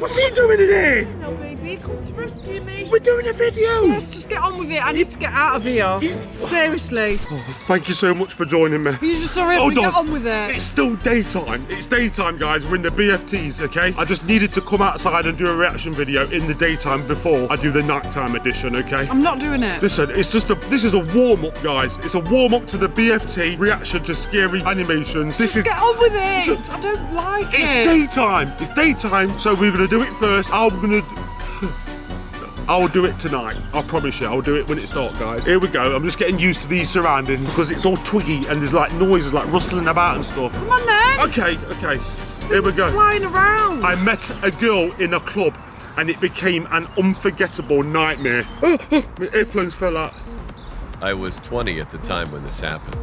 What's he doing in here? No, baby, come to rescue me. We're doing a video. Yes, just get on with it. I need to get out of here. Seriously. Oh, thank you so much for joining me. You just hurry up and get on with it. It's still daytime. It's daytime, guys. We're in the BFTs, okay? I just needed to come outside and do a reaction video in the daytime before I do the nighttime edition, okay? I'm not doing it. Listen, this is a warm-up, guys. It's a warm-up to the BFT reaction to scary animations. Get on with it. I don't like it. It's daytime. It's daytime. So we're gonna do it first. I'll do it tonight. I promise you. I'll do it when it's dark, guys. Here we go. I'm just getting used to these surroundings because it's all twiggy and there's like noises like rustling about and stuff. Come on then. Okay. Here we go. Flying around. I met a girl in a club and it became an unforgettable nightmare. Oh, my airplanes fell out. I was 20 at the time when this happened.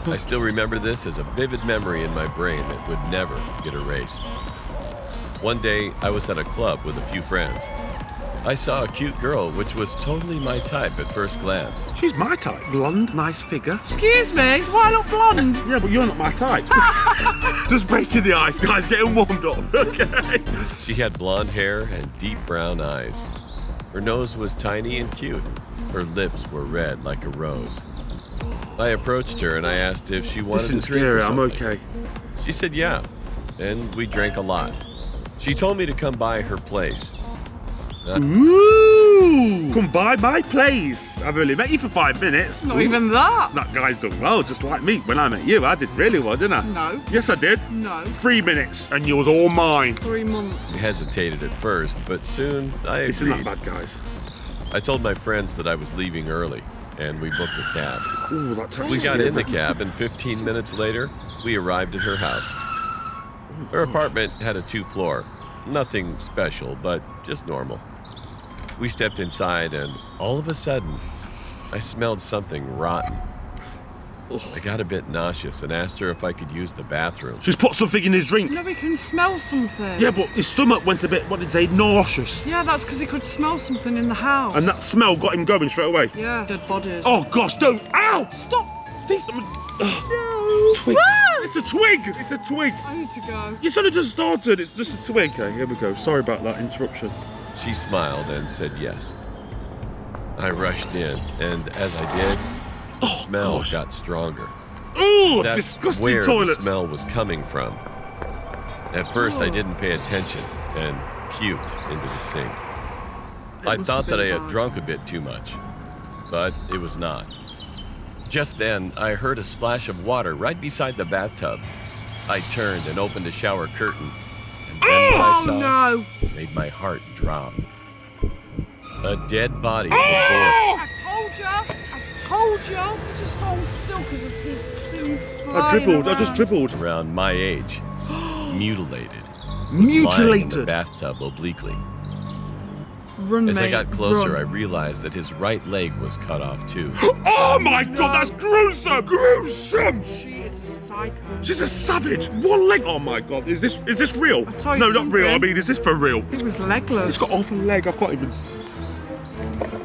I still remember this as a vivid memory in my brain that would never get erased. One day, I was at a club with a few friends. I saw a cute girl, which was totally my type at first glance. She's my type. Blonde, nice figure. Excuse me, why not blonde? Yeah, but you're not my type. Just breaking the ice, guys, getting warmed up, okay? She had blonde hair and deep brown eyes. Her nose was tiny and cute. Her lips were red like a rose. I approached her and I asked if she wanted to drink scary, or I'm something. okay. She said yeah, and we drank a lot. She told me to come by her place. Ooh! Come by my place. I've only met you for 5 minutes. Not even that. That guy's done well, just like me. When I met you, I did really well, didn't I? No. Yes, I did. No. 3 minutes, and you was all mine. 3 months. I hesitated at first, but soon I agreed. This isn't that bad, guys. I told my friends that I was leaving early, and we booked a cab. Ooh, that taxi We got scared in the me. cab, and 15 minutes later, we arrived at her house. Her apartment had a 2-floor. Nothing special, but just normal. We stepped inside, and all of a sudden, I smelled something rotten. I got a bit nauseous and asked her if I could use the bathroom. She's put something in his drink. No, we can smell something. Yeah, but his stomach went a bit, what did he say, nauseous. Yeah, that's because he could smell something in the house. And that smell got him going straight away. Yeah, dead bodies. Oh, gosh, don't. Ow! Stop! Steve, No! twig. Ah! It's a twig. It's a twig. I need to go. You sort of just started. It's just a twig. Okay, here we go. Sorry about that interruption. She smiled and said yes. I rushed in, and as I did, the smell got stronger. Oh, That's disgusting where toilets. the smell was coming from. At first, I didn't pay attention and puked into the sink. I must thought have that I been had bad. drunk a bit too much, but it was not. Just then, I heard a splash of water right beside the bathtub. I turned and opened the shower curtain, and then what I saw No! made my heart drop. A dead body before. I told ya! I told ya! He just hold still because of his things flying I just dribbled. Around my age, mutilated. Was lying in the Mutilated. bathtub obliquely. Run, As I mate, got closer, I run. realized that his right leg was cut off too. Oh my God, that's gruesome! Gruesome! She is a psycho. She's a savage. One leg. Oh my God, is this real? I'll tell you No, not real. I something. mean, is this for real? He was legless. It's got off a leg. I can't even.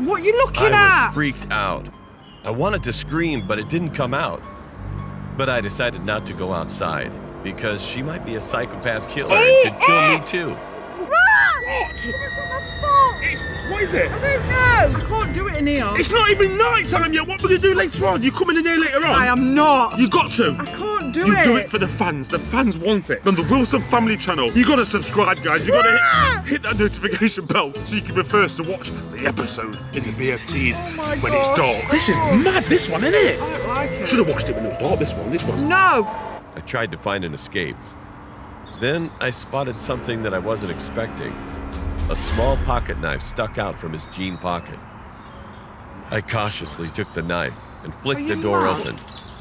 What are you looking I at? was freaked out. I wanted to scream, but it didn't come out. But I decided not to go outside because she might be a psychopath killer and could kill me too. What? Someone's on my foot! What is it? I don't know! I can't do it in here. It's not even night time yet. What are we gonna do later on? You coming in here later on? I am not. You got to. I can't do You it. do it for the fans. The fans want it. On the Wilson Family Channel. You gotta subscribe, guys. You gotta hit that notification bell so you can be first to watch the episode in the BFTs my when it's gosh. dark. This is mad. This one, isn't it? I don't like it. Should have watched it when it was dark. This one. This one's. No! I tried to find an escape. Then I spotted something that I wasn't expecting. A small pocket knife stuck out from his jean pocket. I cautiously took the knife and flicked the you door mad? open.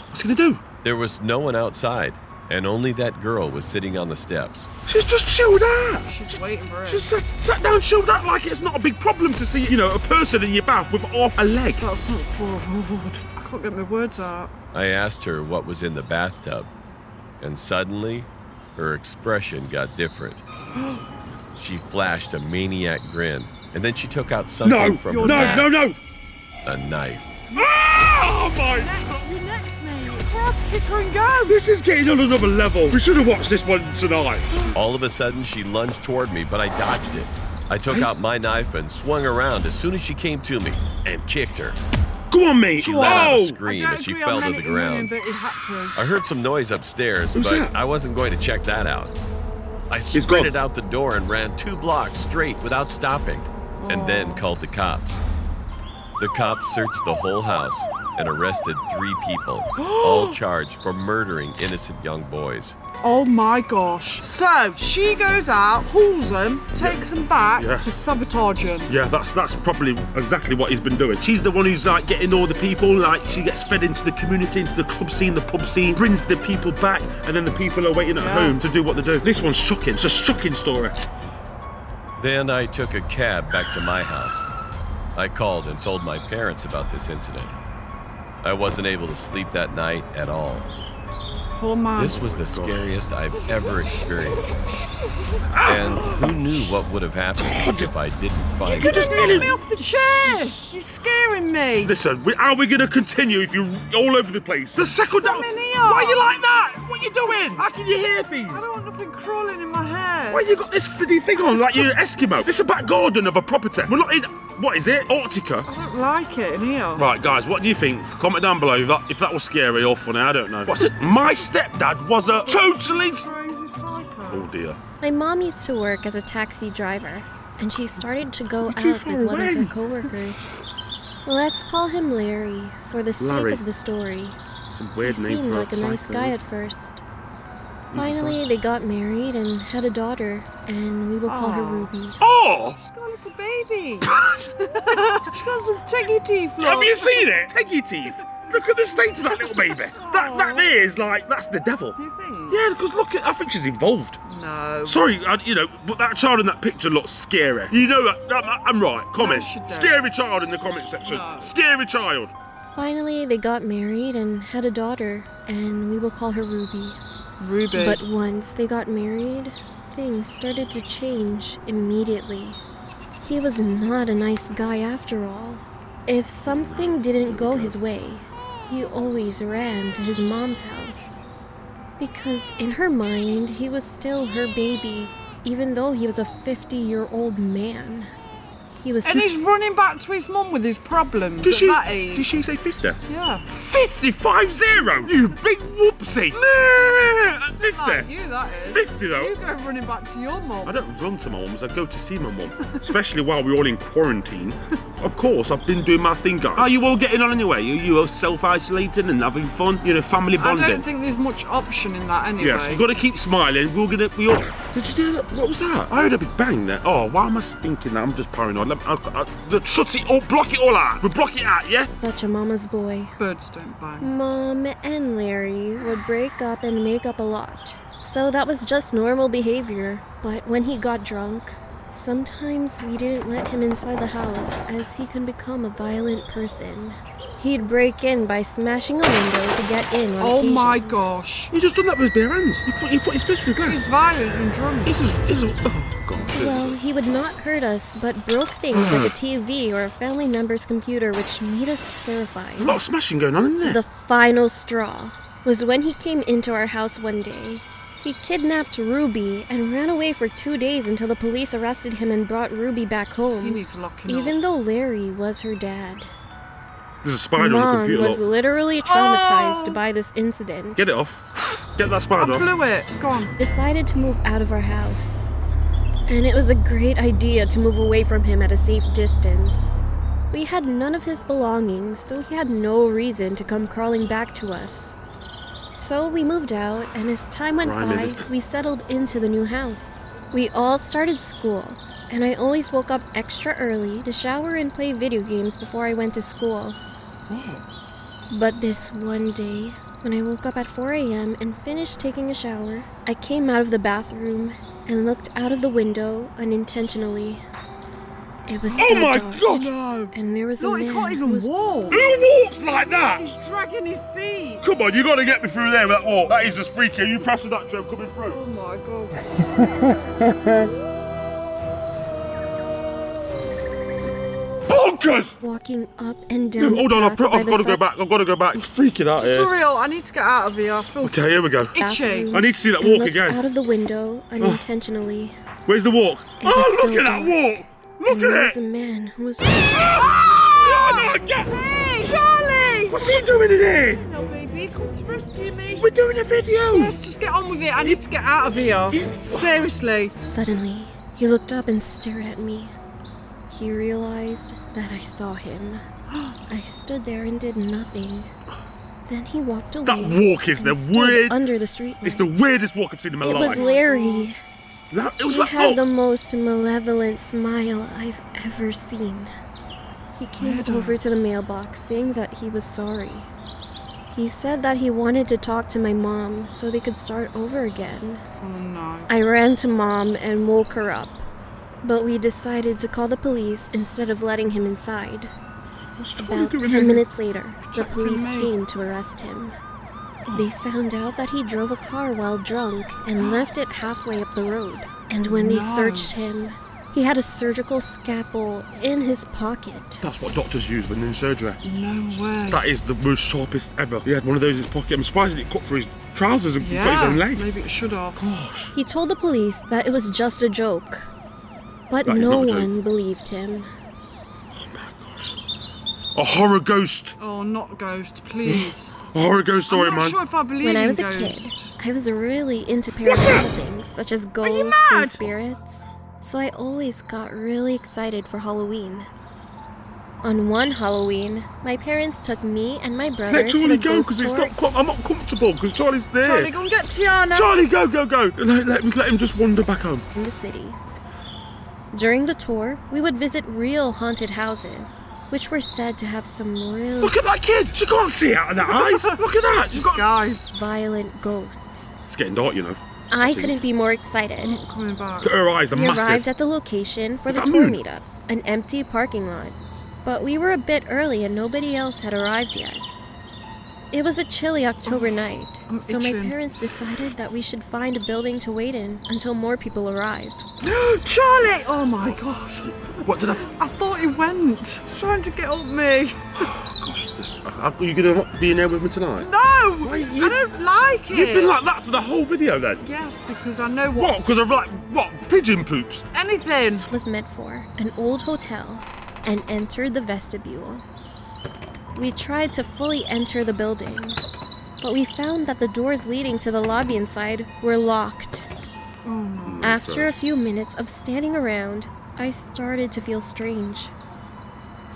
What's he gonna do? There was no one outside, and only that girl was sitting on the steps. She's just chilled out. She's waiting for it. She's sat down, chilled out like it's not a big problem to see, a person in your bath with off a leg. That's not good. I can't get my words out. I asked her what was in the bathtub, and suddenly, her expression got different. She flashed a maniac grin, and then she took out something No, from her bag. no. A knife. Oh my! You're next, mate. proud to kick her and go. This is getting on another level. We should have watched this one tonight. All of a sudden, she lunged toward me, but I dodged it. I took out my knife and swung around as soon as she came to me and kicked her. Go on, mate. She let out a Oh! scream I don't as she agree fell on to men the and women, ground. but he had to. I heard some noise upstairs, Who's but that? I wasn't going to check that out. I gone. sprinted out the door and ran 2 blocks straight without stopping, and then called the cops. The cops searched the whole house and arrested 3 people, all charged for murdering innocent young boys. Oh my gosh. So she goes out, hauls them, takes them back Yeah. to sabotage them. Yeah, that's probably exactly what he's been doing. She's the one who's like getting all the people, like she gets fed into the community, into the club scene, the pub scene, brings the people back, and then the people are waiting at Yeah. home to do what they do. This one's shocking. It's a shocking story. Then I took a cab back to my house. I called and told my parents about this incident. I wasn't able to sleep that night at all. Poor man. This was the scariest I've ever experienced. And who knew what would have happened if I didn't find You it? just Get nearly... me off the chair. You're scaring me. Listen, how are we going to continue if you're all over the place? The second Stop in here. Why are you like that? What are you doing? How can you hear things? I don't want nothing crawling in my hair. Why you got this bloody thing on like you're Eskimo? This is a back garden of a property. We're not in... What is it? Antarctica? I don't like it in here. Right, guys, what do you think? Comment down below if that was scary or funny. I don't know. What's it? My stepdad was a totally... Crazy psycho. Oh, dear. My mom used to work as a taxi driver, and she started to go Too out far with one of away. her coworkers. Let's call him Larry for the Larry. sake of the story. Some He weird name seemed for like a nice psycho. guy at first. Finally, they got married and had a daughter, and we will call her Aw. Ruby. Oh! She's got a little baby. She's got some teggy teeth. Look. Have you seen it? Peggy teeth. Look at the state of that little baby. That is like, that's the devil. Do you think? Yeah, because look at, I think she's involved. No. Sorry, but that child in that picture looks scary. You know, I'm right. Comment. she don't. Scary child in the comment section. No. Scary child. Finally, they got married and had a daughter, and we will call her Ruby. Ruby. But once they got married, things started to change immediately. He was not a nice guy after all. If something didn't go his way, he always ran to his mom's house. Because in her mind, he was still her baby, even though he was a 50-year-old man. He was... and he's running back to his mum with his problems at that age. Did she say 50? Yeah. 50-5-0! You big whoopsie! Nah, at 50. Like you, that is. 50 though. You go running back to your mum. I don't run to my mum's, I go to see my mum. Especially while we're all in quarantine. Of course, I've been doing my thing, guys. Are you all getting on anyway? You all self-isolating and having fun? You know, family I bonding? don't think there's much option in that anyway. Yes, we've got to keep smiling. We all... Did you do that? What was that? I heard a big bang there. Oh, why am I thinking that? I'm just paranoid. Shut it all, block it all out. We'll block it out, yeah? such a mama's boy. Birds don't bang. Mom and Larry would break up and make up a lot. So that was just normal behavior. But when he got drunk, sometimes we didn't let him inside the house as he can become a violent person. He'd break in by smashing a window to get in on Oh occasion. my gosh. He just done that with bare hands. He put his fist through glass. He's violent and drunk. Oh, God. Well, he would not hurt us, but broke things like a TV or a family member's computer, which made us A terrified. lot of smashing going on, isn't there? The final straw was when he came into our house one day. He kidnapped Ruby and ran away for 2 days until the police arrested him and brought Ruby back home. You need to lock him Even up. though Larry was her dad. There's a spider on the Mom computer. was look. literally traumatized by this incident. Get it off. Get that I spider off. blew it. It's gone. Decided to move out of our house. And it was a great idea to move away from him at a safe distance. We had none of his belongings, so he had no reason to come crawling back to us. So we moved out, and as time went Rhyming. by, we settled into the new house. We all started school, and I always woke up extra early to shower and play video games before I went to school. But this one day, when I woke up at 4 a.m. and finished taking a shower, I came out of the bathroom and looked out of the window unintentionally. It was Oh still my dark, God! No. and there was a Look, he man can't who even was walk. Who walks like that? He's dragging his feet. Come on, you got to get me through there with that walk. That is just freaky. You pressing that joke coming through. Oh my God. walkers! walking up and down. Hold on, the path by I've the got to go side- back. I've got to go back. It's freaking out here. Sorry, I need to get out of here. I feel Okay, here we go. itchy. I need to see that and walk looked again. out of the window unintentionally. Where's the walk? It was Oh, look still at that dark. walk! Look And there at was a it! man who was. Oh, no, get... Hey, Charlie! What's he doing in here? No, baby, come to rescue me. We're doing a video. Yes, just get on with it. I need to get out of here. Seriously. Suddenly, he looked up and stared at me. He realized that I saw him. I stood there and did nothing. Then he walked away. That walk is the and stood weird. under the street It's light. the weirdest walk I've seen in my It life. was Larry. It was He like, had the oh, most malevolent smile I've ever seen. He came over to the mailbox saying that he was sorry. He said that he wanted to talk to my mom so they could start over again. Oh no. I ran to Mom and woke her up, but we decided to call the police instead of letting him inside. what's Charlie About doing 10 here? minutes later, the Protecting police me. came to arrest him. They found out that he drove a car while drunk and left it halfway up the road. And when they No. searched him, he had a surgical scalpel in his pocket. That's what doctors use when they're in surgery. No way. That is the most sharpest ever. He had one of those in his pocket. I'm surprised he cut through his trousers and cut his Yeah, own leg. maybe it should have. Gosh. He told the police that it was just a joke, but That is no not a joke. one believed him. Oh my gosh. A horror ghost. Oh, not ghost, please. A horror ghost story, I'm not man. sure if I believe When I in was a ghosts. kid, I was really into What's that? paranormal things, such as you ghosts mad? and spirits, so I always got really excited for Halloween. On one Halloween, my parents took me and my brother Let to Charlie the go ghost because it's store not. I'm not comfortable because Charlie's there. Charlie, go and get Tiana. Charlie, go. Let him just wander back home. in the city. During the tour, we would visit real haunted houses, which were said to have some really Look at that kid. She can't see out of that eyes. Look at that. She's got. Guys, violent ghosts. It's getting dark, you know. I couldn't be more excited. not coming back. Her eyes are We arrived massive. at the location for the That tour moon. meetup, an empty parking lot. But we were a bit early and nobody else had arrived yet. It was a chilly October night, I'm so my itching. parents decided that we should find a building to wait in until more people arrived. Charlie! Oh my gosh. What did I? I thought he went. He's trying to get up me. Gosh, are you gonna not be in there with me tonight? No! Why, I don't like it. You've been like that for the whole video then. Yes, because I know What? what's... Because of like what? Pigeon poops. Anything. Was meant for an old hotel and entered the vestibule. We tried to fully enter the building, but we found that the doors leading to the lobby inside were locked. Oh no. After a few minutes of standing around, I started to feel strange.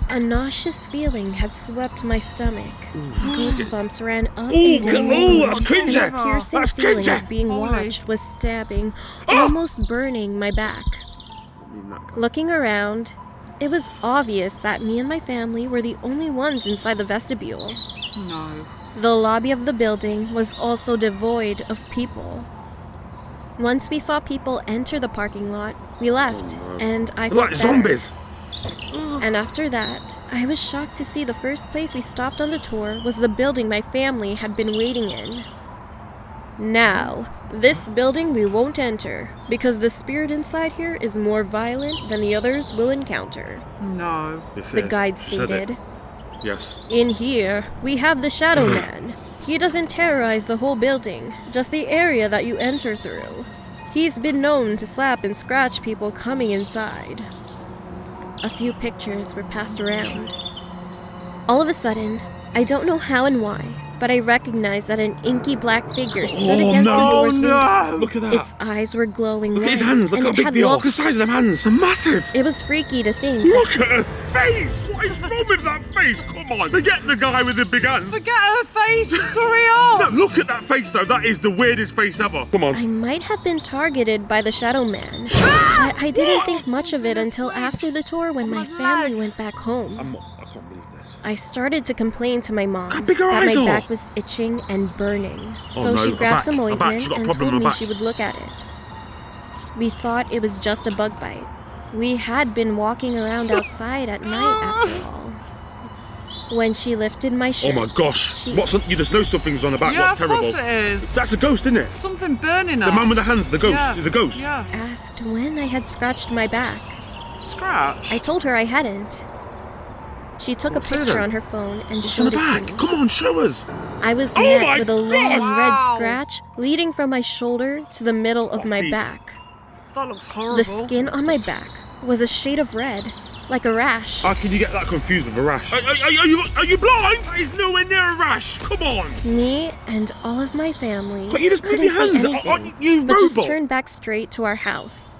A nauseous feeling had swept my stomach. Goosebumps ran up and down my ooh, that's spine, cringy. and a piercing That's feeling cringy. of being Holy. watched was stabbing, Oh. almost burning my back. Looking around, it was obvious that me and my family were the only ones inside the vestibule. No. The lobby of the building was also devoid of people. Once we saw people enter the parking lot, we left, and I felt Like better. zombies. And after that, I was shocked to see the first place we stopped on the tour was the building my family had been waiting in. Now, this building we won't enter, because the spirit inside here is more violent than the others will encounter, No. the guide stated. Yes. In here, we have the Shadow Man. He doesn't terrorize the whole building, just the area that you enter through. He's been known to slap and scratch people coming inside. A few pictures were passed around. All of a sudden, I don't know how and why, but I recognized that an inky black figure stood Oh, against no, the door's no. windows. Look at that. Its eyes were glowing Look at his red, hands. Look and how it big had they are. long- Look at the size of them hands. They're massive. It was freaky to think. Look at her face. What is wrong with that face? Come on. Forget the guy with the big hands. Forget her face. Story No, on. look at that face though. That is the weirdest face ever. Come on. I might have been targeted by the Shadow Man, but I didn't think much of it until after the tour when my family went back home. I can't believe this. I started to complain to my mom How big her that eyes my are. back was itching and burning, so no, she her grabbed back, some her back. ointment She got a and problem told with me her back. she would look at it. We thought it was just a bug bite. We had been walking around outside at night after all. When she lifted my Oh shirt, my gosh. She- You just know something's on the back. Yeah, What's of terrible? course it is. That's a ghost, isn't it? Something burning her. The man with the hands, the ghost. Yeah. Is a ghost. Yeah. asked when I had scratched my back. Scratch. I told her I hadn't. She took a What's that? picture on her phone and What's on showed the it to back? me. Come on, show us. I was Oh met my with a long God! red Wow. scratch leading from my shoulder to the middle of That's my deep. back. That looks horrible. The skin on my back was a shade of red, like a rash. How can you get that confused with a rash? Are you blind? That is nowhere near a rash. Come on. Me and all of my family Can't you just move couldn't your hands? see anything, Are you but just robot? turned back straight to our house.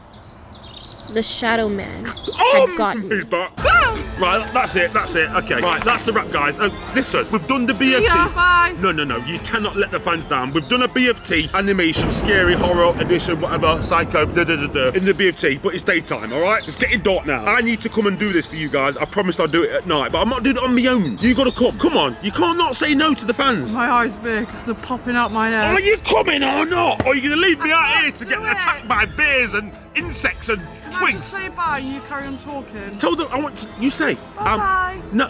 The Shadow Man Oh, had gotten he's me. back. Right, that's it. Okay, right, that's the wrap, guys. Listen, we've done the See BFT. ya, bye. No, you cannot let the fans down. We've done a BFT animation, scary horror edition, whatever, psycho, in the BFT, but it's daytime, all right? It's getting dark now. I need to come and do this for you guys. I promised I'd do it at night, but I'm not doing it on my own. You gotta come. Come on, you can't not say no to the fans. My eyes big because they're popping out my Are head. you coming or not? Or are you gonna leave me out here to Do get it. attacked by bears and insects and Can I twigs? just say bye and you carry on talking? Tell them I want to, you say. Bye-bye. No,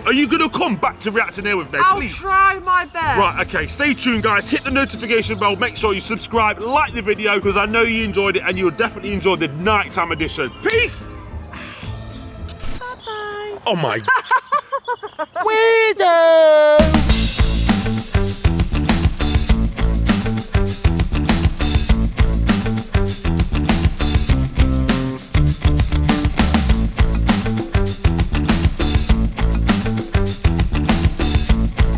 are you gonna come back to reacting here with me, I'll please? try my best. Right, okay, stay tuned, guys. Hit the notification bell. Make sure you subscribe, like the video, because I know you enjoyed it and you'll definitely enjoy the nighttime edition. Peace. Bye-bye. Oh my. Weirdo!